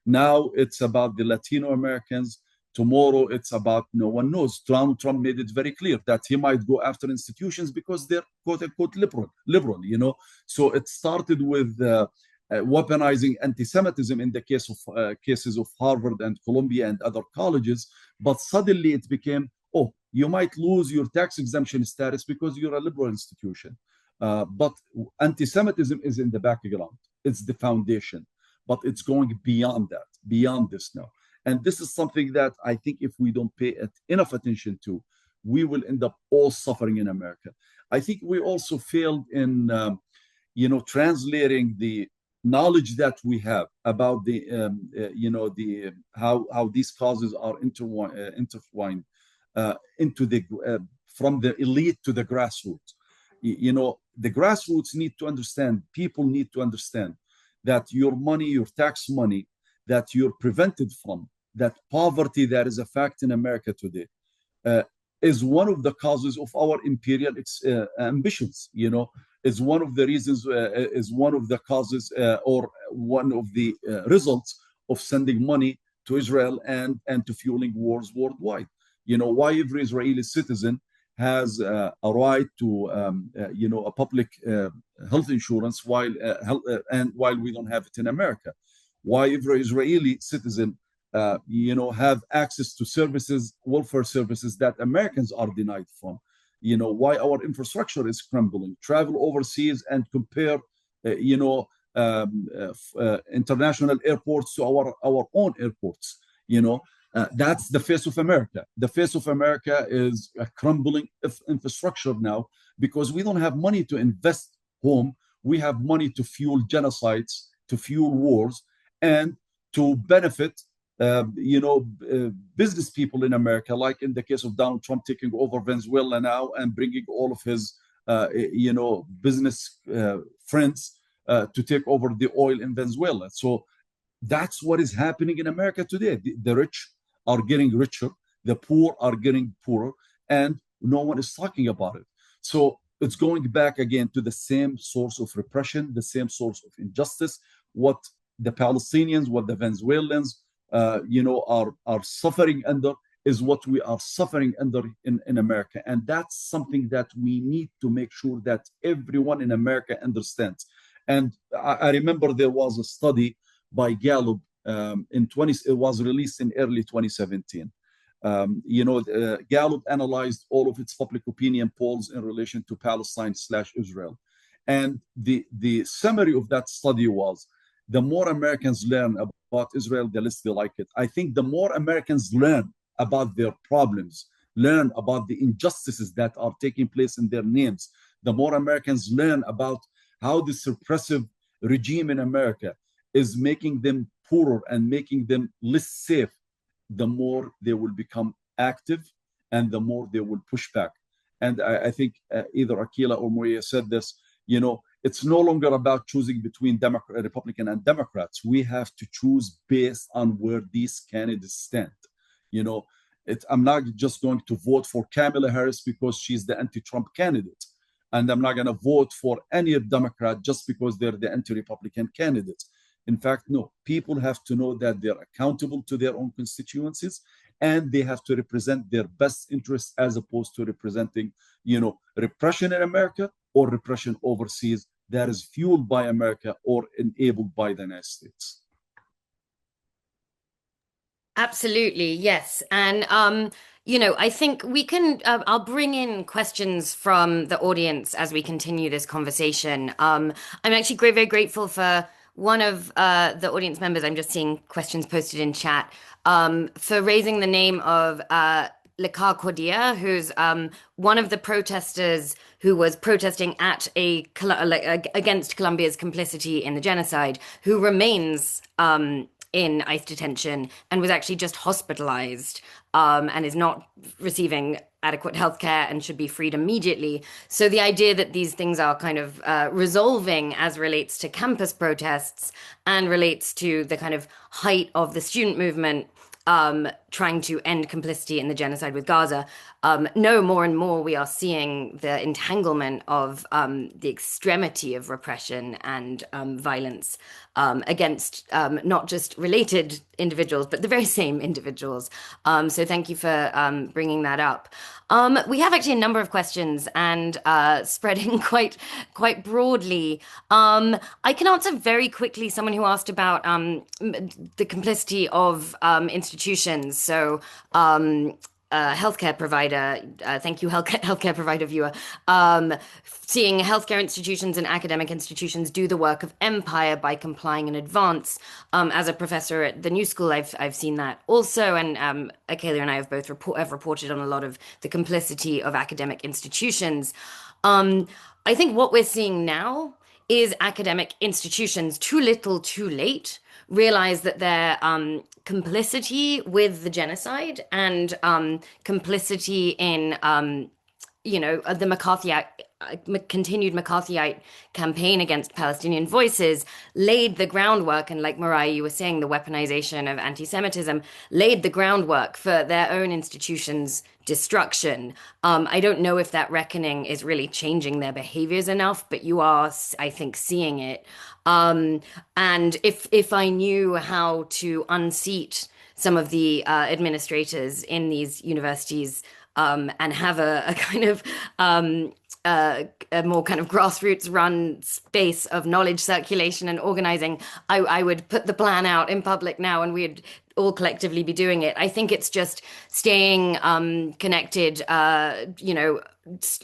Now it's about the Latino Americans. Tomorrow it's about no one knows. Trump made it very clear that he might go after institutions because they're quote unquote liberal. So it started with weaponizing anti-Semitism in the cases of Harvard and Columbia and other colleges, but suddenly it became, oh, you might lose your tax exemption status because you're a liberal institution. But anti-Semitism is in the background. It's the foundation, but it's going beyond that, beyond this now. And this is something that I think if we don't pay enough attention to, we will end up all suffering in America. I think we also failed in, translating the knowledge that we have about the how these causes are intertwined into from the elite to the grassroots. The grassroots need to understand. People need to understand that your money, your tax money, that you're prevented from, that poverty that is a fact in America today, is one of the causes of our imperial ambitions. Is one of the reasons, is one of the causes, or one of the results of sending money to Israel and to fueling wars worldwide. Why every Israeli citizen has a right to a public health insurance while we don't have it in America. Why every Israeli citizen have access to services, welfare services that Americans are denied from. Why our infrastructure is crumbling. Travel overseas and compare international airports to our own airports. That's the face of America. The face of America is a crumbling infrastructure now because we don't have money to invest home. We have money to fuel genocides, to fuel wars, and to benefit business people in America, like in the case of Donald Trump taking over Venezuela now and bringing all of his business friends to take over the oil in Venezuela. So that's what is happening in America today. The rich are getting richer, the poor are getting poorer, and no one is talking about it. So it's going back again to the same source of repression, the same source of injustice. What the Palestinians, what the Venezuelans, are suffering under is what we are suffering under in America. And that's something that we need to make sure that everyone in America understands. And I remember there was a study by Gallup it was released in early 2017. Gallup analyzed all of its public opinion polls in relation to Palestine/Israel. And the summary of that study was, the more Americans learn about Israel, the less they like it. I think the more Americans learn about their problems, learn about the injustices that are taking place in their names, the more Americans learn about how this repressive regime in America is making them poorer and making them less safe, the more they will become active and the more they will push back. And I think either Akela or Morriah said this, it's no longer about choosing between Republican and Democrats. We have to choose based on where these candidates stand. I'm not just going to vote for Kamala Harris because she's the anti-Trump candidate. And I'm not going to vote for any Democrat just because they're the anti-Republican candidate. In fact, no, people have to know that they're accountable to their own constituencies and they have to represent their best interests as opposed to representing, repression in America or repression overseas that is fueled by America or enabled by the United States. Absolutely, yes. And, I think we can, I'll bring in questions from the audience as we continue this conversation. I'm actually very grateful for one of the audience members. I'm just seeing questions posted in chat, for raising the name of Lekar Cordia, who's one of the protesters who was protesting at against Colombia's complicity in the genocide, who remains in ICE detention and was actually just hospitalized and is not receiving adequate healthcare and should be freed immediately. So the idea that these things are kind of resolving as relates to campus protests and relates to the kind of height of the student movement trying to end complicity in the genocide with Gaza. No, more and more we are seeing the entanglement of the extremity of repression and violence against not just related individuals, but the very same individuals. So thank you for bringing that up. We have actually a number of questions and spreading quite broadly. I can answer very quickly someone who asked about the complicity of institutions. So healthcare provider, thank you, healthcare provider viewer, seeing healthcare institutions and academic institutions do the work of empire by complying in advance. As a professor at the New School, I've seen that also, and Akela and I have both have reported on a lot of the complicity of academic institutions. I think what we're seeing now is academic institutions, too little, too late, realize that their complicity with the genocide and complicity in, the continued McCarthyite campaign against Palestinian voices laid the groundwork. And like Morriah, you were saying, the weaponization of anti-Semitism laid the groundwork for their own institutions' destruction. I don't know if that reckoning is really changing their behaviors enough, but you are, I think, seeing it. And if I knew how to unseat some of the administrators in these universities and have a kind of a more kind of grassroots run space of knowledge circulation and organizing, I would put the plan out in public now and we'd all collectively be doing it. I think it's just staying connected,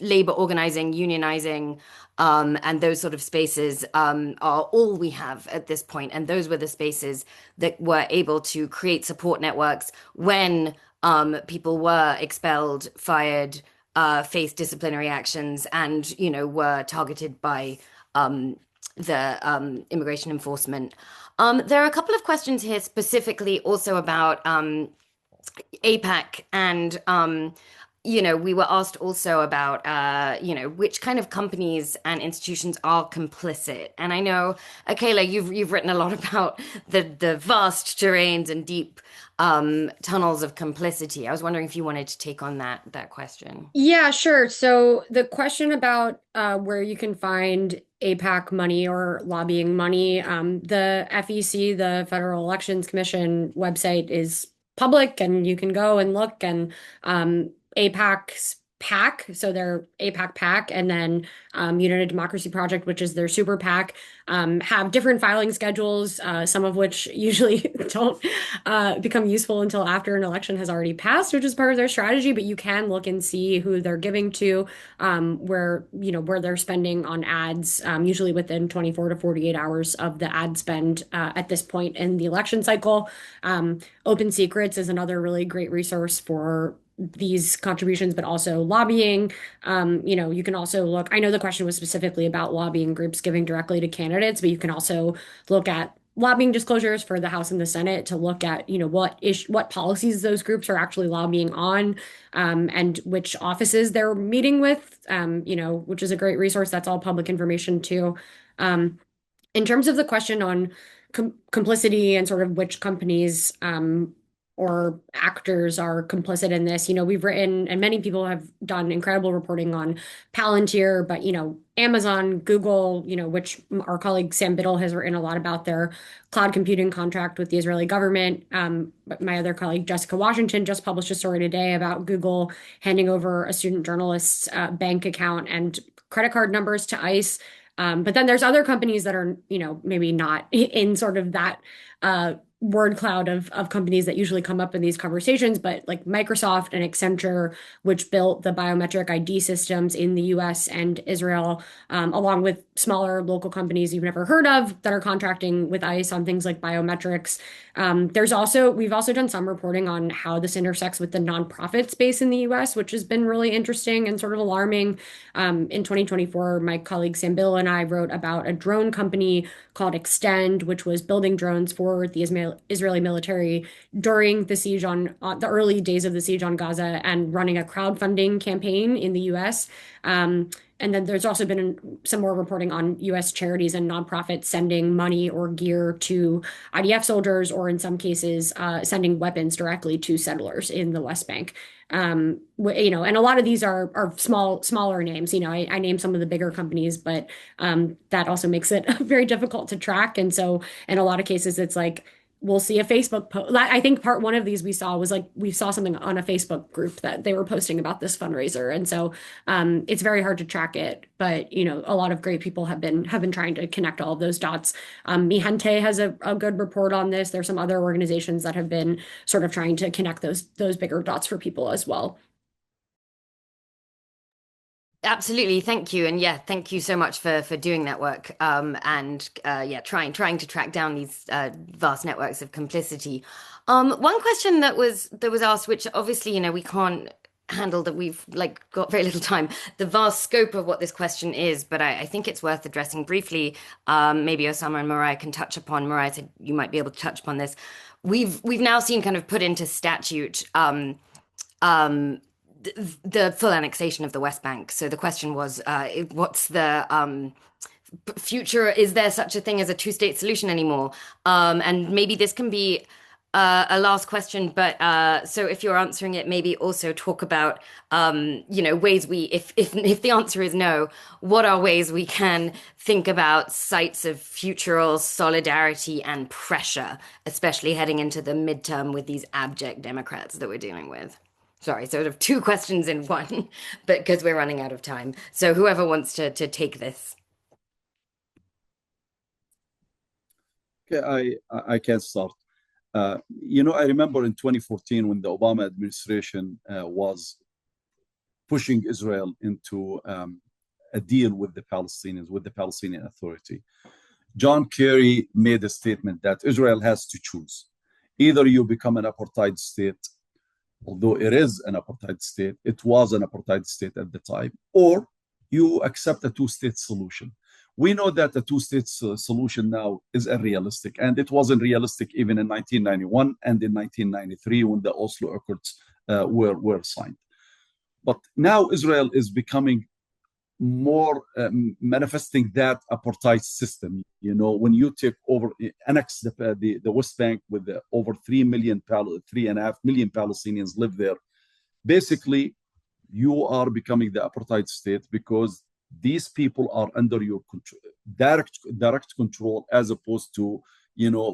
labor organizing, unionizing, and those sort of spaces are all we have at this point. And those were the spaces that were able to create support networks when people were expelled, fired, faced disciplinary actions, and were targeted by the immigration enforcement. There are a couple of questions here specifically also about APAC and we were asked also about, which kind of companies and institutions are complicit. And I know, Akela, you've written a lot about the vast terrains and deep tunnels of complicity. I was wondering if you wanted to take on that question. Yeah, sure. So the question about where you can find APAC money or lobbying money, the FEC, the Federal Elections Commission website is public and you can go and look, and APAC's PAC, so their APAC PAC, and then United Democracy Project, which is their super PAC, have different filing schedules, some of which usually don't become useful until after an election has already passed, which is part of their strategy. But you can look and see who they're giving to, where they're spending on ads, usually within 24 to 48 hours of the ad spend at this point in the election cycle. Open Secrets is another really great resource for these contributions, but also lobbying. You can also look, I know the question was specifically about lobbying groups giving directly to candidates, but you can also look at lobbying disclosures for the House and the Senate to look at, what policies those groups are actually lobbying on, and which offices they're meeting with, which is a great resource. That's all public information too. In terms of the question on complicity and sort of which companies, or actors are complicit in this. We've written, and many people have done incredible reporting on Palantir, but, Amazon, Google, which our colleague Sam Biddle has written a lot about their cloud computing contract with the Israeli government. But my other colleague, Jessica Washington, just published a story today about Google handing over a student journalist's bank account and credit card numbers to ICE. But then there's other companies that are, maybe not in sort of that word cloud of companies that usually come up in these conversations, but like Microsoft and Accenture, which built the biometric ID systems in the US and Israel, along with smaller local companies you've never heard of that are contracting with ICE on things like biometrics. We've also done some reporting on how this intersects with the nonprofit space in the US, which has been really interesting and sort of alarming. In 2024, my colleague Sam Biddle and I wrote about a drone company called Extend, which was building drones for the Israeli military during the siege on the early days of the siege on Gaza and running a crowdfunding campaign in the US. And then there's also been some more reporting on U.S. charities and nonprofits sending money or gear to IDF soldiers, or in some cases, sending weapons directly to settlers in the West Bank. And a lot of these are smaller names. I named some of the bigger companies, but that also makes it very difficult to track. And so in a lot of cases, it's like, we'll see a Facebook post. I think part one of these we saw was like we saw something on a Facebook group that they were posting about this fundraiser, and so it's very hard to track it. But a lot of great people have been trying to connect all of those dots. Mi Gente has a good report on this. There's some other organizations that have been sort of trying to connect those bigger dots for people as well. Absolutely, thank you, and yeah, thank you so much for doing that work. And yeah, trying to track down these vast networks of complicity. One question that was asked, which obviously we can't handle, that we've got very little time, the vast scope of what this question is, but I think it's worth addressing briefly. Maybe Osama and Morriah can touch upon. Morriah said you might be able to touch upon this. We've now seen kind of put into statute. The full annexation of the West Bank. So the question was, what's the future? Is there such a thing as a two-state solution anymore? And maybe this can be a last question, but so if you're answering it, maybe also talk about, ways if the answer is no, what are ways we can think about sites of futural solidarity and pressure, especially heading into the midterm with these abject Democrats that we're dealing with? Sorry, sort of two questions in one, but because we're running out of time. So whoever wants to take this. Okay, I can start. I remember in 2014 when the Obama administration was pushing Israel into a deal with the Palestinians, with the Palestinian Authority. John Kerry made a statement that Israel has to choose. Either you become an apartheid state, although it is an apartheid state, it was an apartheid state at the time, or you accept a two-state solution. We know that the two-state solution now is unrealistic, and it wasn't realistic even in 1991 and in 1993 when the Oslo Accords were signed. But now Israel is becoming more manifesting that apartheid system. When you take over, annex the West Bank with over 3.5 million Palestinians live there, basically you are becoming the apartheid state because these people are under your control, direct control, as opposed to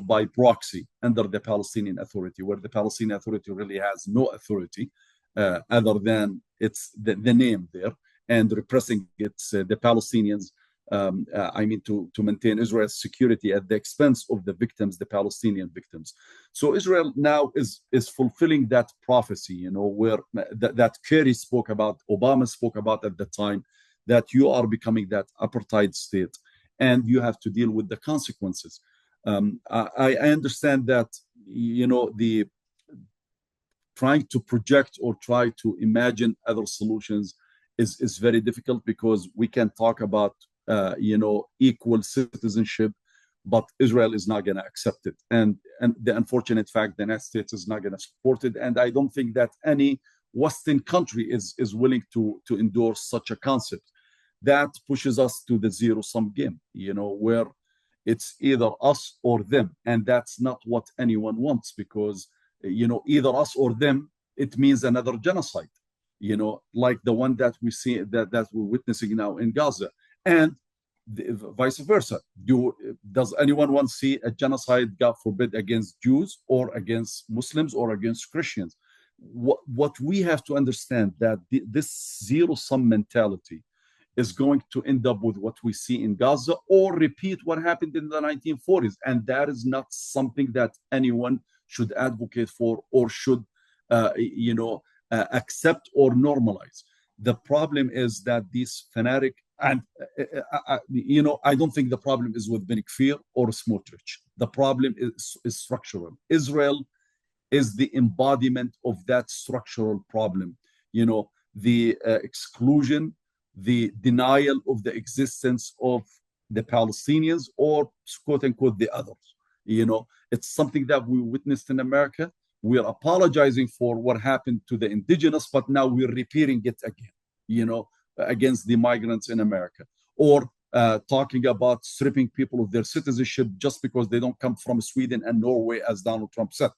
by proxy under the Palestinian Authority, where the Palestinian Authority really has no authority other than it's the name there, and repressing the Palestinians, to maintain Israel's security at the expense of the victims, the Palestinian victims. So Israel now is fulfilling that prophecy, where that Kerry spoke about, Obama spoke about at the time, that you are becoming that apartheid state, and you have to deal with the consequences. I understand that, the trying to project or try to imagine other solutions is very difficult, because we can talk about equal citizenship, but Israel is not going to accept it, and the unfortunate fact, the United States is not going to support it, and I don't think that any Western country is willing to endorse such a concept. That pushes us to the zero-sum game, where it's either us or them, and that's not what anyone wants, because either us or them, it means another genocide. Like the one that we see that we're witnessing now in Gaza, and vice versa. Does anyone want to see a genocide, God forbid, against Jews or against Muslims or against Christians? What we have to understand, that this zero-sum mentality is going to end up with what we see in Gaza, or repeat what happened in the 1940s, and that is not something that anyone should advocate for or should accept or normalize. The problem is that these fanatic, and I don't think the problem is with Ben Gvir or Smotrich. The problem is structural. Israel is the embodiment of that structural problem. The exclusion, the denial of the existence of the Palestinians, or quote unquote the others. It's something that we witnessed in America. We are apologizing for what happened to the indigenous, but now we're repeating it again. against the migrants in America, or talking about stripping people of their citizenship just because they don't come from Sweden and Norway, as Donald Trump said.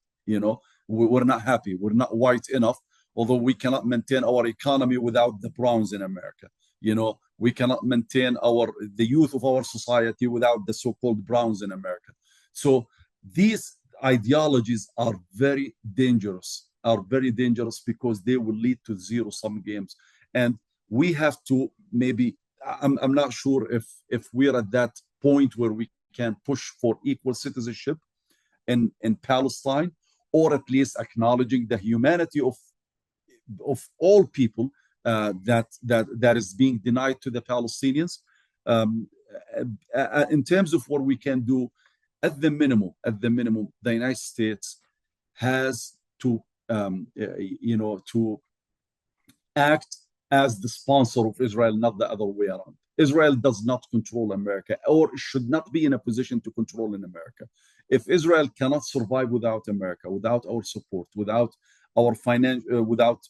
We're not happy. We're not white enough, although we cannot maintain our economy without the browns in America. We cannot maintain the youth of our society without the so-called browns in America. So these ideologies are very dangerous, because they will lead to zero-sum games. And we have to maybe, I'm not sure if we're at that point where we can push for equal citizenship in Palestine, or at least acknowledging the humanity of all people that is being denied to the Palestinians. In terms of what we can do, at the minimum, the United States has to to act as the sponsor of Israel, not the other way around. Israel does not control America, or should not be in a position to control in America. If Israel cannot survive without America, without our support, without our without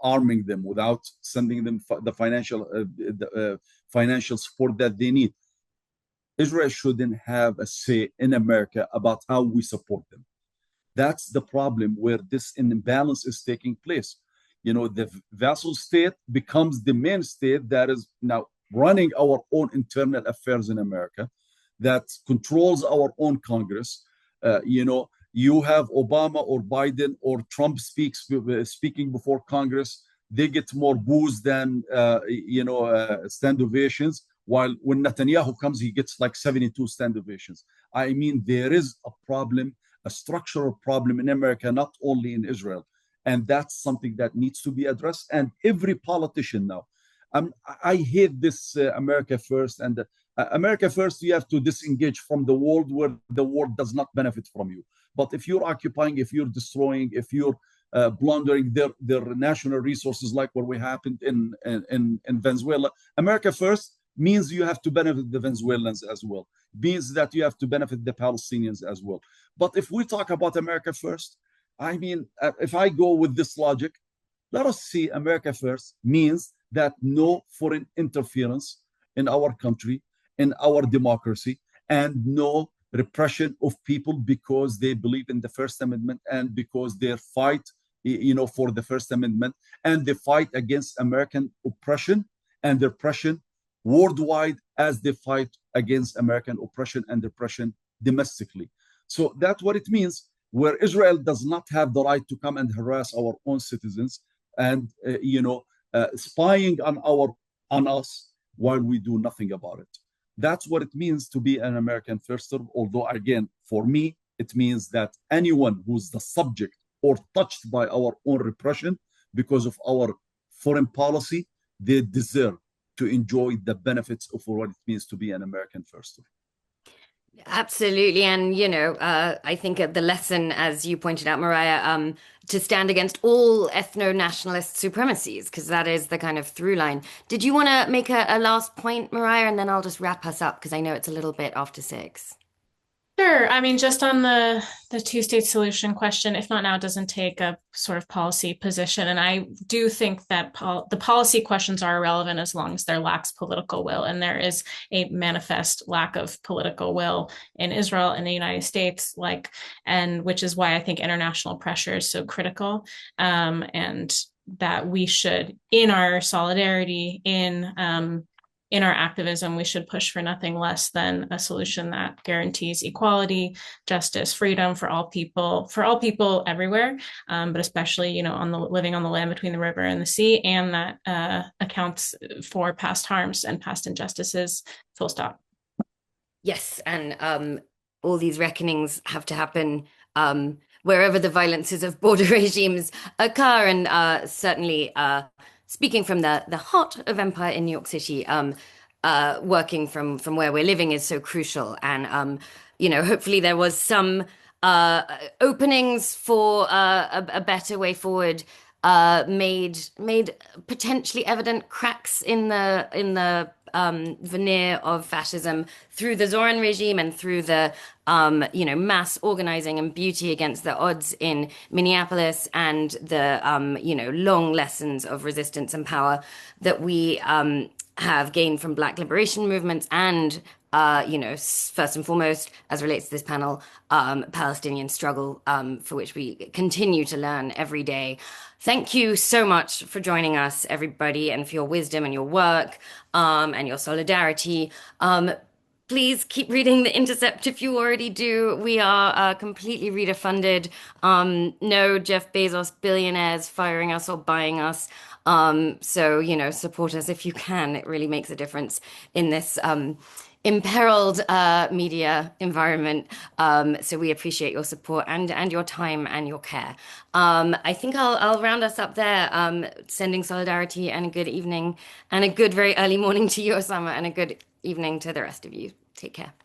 arming them, without sending them the financial support that they need, Israel shouldn't have a say in America about how we support them. That's the problem where this imbalance is taking place. The vassal state becomes the main state that is now running our own internal affairs in America, that controls our own Congress. You have Obama or Biden or Trump speaking before Congress. They get more boos than stand ovations, while when Netanyahu comes, he gets like 72 stand ovations. I mean, there is a problem, a structural problem in America, not only in Israel. And that's something that needs to be addressed. And every politician now, I hate this America first. And America first, you have to disengage from the world where the world does not benefit from you. But if you're occupying, if you're destroying, if you're plundering their national resources, like what we happened in Venezuela, America first means you have to benefit the Venezuelans as well. Means that you have to benefit the Palestinians as well. But if we talk about America first, I mean, if I go with this logic, let us see America first means that no foreign interference in our country, in our democracy, and no repression of people because they believe in the First Amendment and because they fight, for the First Amendment, and they fight against American oppression and repression worldwide as they fight against American oppression and repression domestically. So that's what it means, where Israel does not have the right to come and harass our own citizens and spying on us while we do nothing about it. That's what it means to be an American firster. Although, again, for me, it means that anyone who's the subject or touched by our own repression because of our foreign policy, they deserve to enjoy the benefits of what it means to be an American firster. Absolutely. And, I think the lesson, as you pointed out, Morriah, to stand against all ethno-nationalist supremacies, because that is the kind of through line. Did you want to make a last point, Morriah, and then I'll just wrap us up, because I know it's a little bit after 6. Sure. I mean, just on the two-state solution question, IfNotNow doesn't take a sort of policy position. And I do think that the policy questions are irrelevant as long as there lacks political will. And there is a manifest lack of political will in Israel and the United States, and which is why I think international pressure is so critical. And that we should, in our solidarity, in our activism, we should push for nothing less than a solution that guarantees equality, justice, freedom for all people everywhere, but especially, living on the land between the river and the sea, and that accounts for past harms and past injustices, full stop. Yes, and all these reckonings have to happen wherever the violences of border regimes occur, and certainly speaking from the heart of empire in New York City, working from where we're living is so crucial. And, hopefully there was some openings for a better way forward, made potentially evident cracks in the veneer of fascism through the Zoran regime and through the mass organizing and beauty against the odds in Minneapolis and the long lessons of resistance and power that we have gained from Black liberation movements and first and foremost, as relates to this panel, Palestinian struggle, for which we continue to learn every day. Thank you so much for joining us, everybody, and for your wisdom and your work, and your solidarity. Please keep reading The Intercept if you already do. We are completely reader funded. No Jeff Bezos billionaires firing us or buying us. So, support us if you can. It really makes a difference in this imperiled media environment. So we appreciate your support and your time and your care. I think I'll round us up there, sending solidarity and a good evening and a good very early morning to you, Osama, and a good evening to the rest of you. Take care.